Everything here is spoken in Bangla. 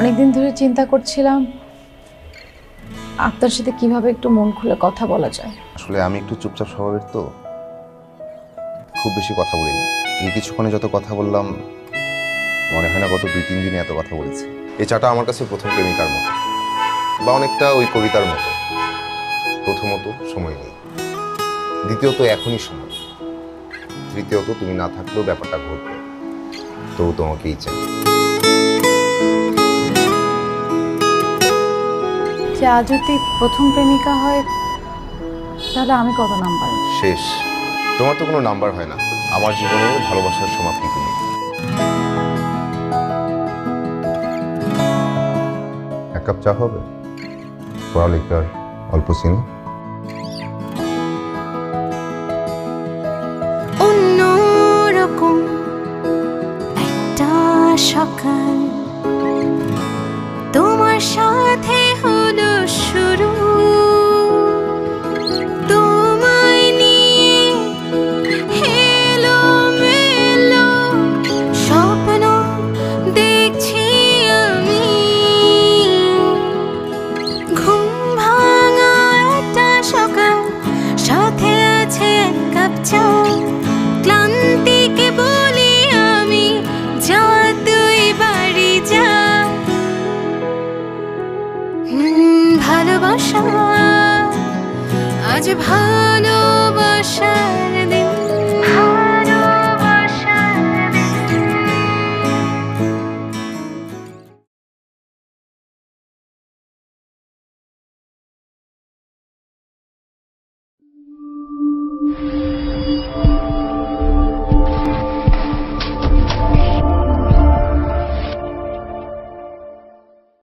অনেকদিন ধরে চিন্তা করছিলাম আপনার সাথে কিভাবে একটু মন খুলে কথা বলা যায়। আসলে আমি একটু চুপচাপ স্বভাবের, তো খুব বেশি কথা বলি না। এই কিছুক্ষণে যত কথা বললাম মনে হয় না গত 2-3 দিনে এত কথা বলেছি। এই চাটা আমার কাছে প্রথম প্রেমিকার মতো, বা অনেকটা ওই কবিতার মতো। প্রথমত সময় নেই, দ্বিতীয়ত এখনই সময়, তৃতীয়ত তুমি না থাকলেও ব্যাপারটা ঘটবে, তো তোমাকেই চাই। যা যদি প্রথম প্রেমিকা হয় তাহলে আমি কত নাম্বার? শেষ। তোমার তো কোনো নাম্বার হয় না, আমার জীবনে ভালোবাসার সমাপ্তি তুমি। এক কাপ চা হবে? পড়ালেখার অল্প চিনি। অন্যরকম একটা সকাল তোমার সাথে হলো শুরু, তোমায় নিয়ে এলোমেলো স্বপ্ন দেখছি আমি। ঘুম ভাঙা একটা সকাল, সাথে আছে এক কাপ চা। ক্লান্তিকে বলি আমি, যা তুই বাড়ি যা। ভালোবাসা আজ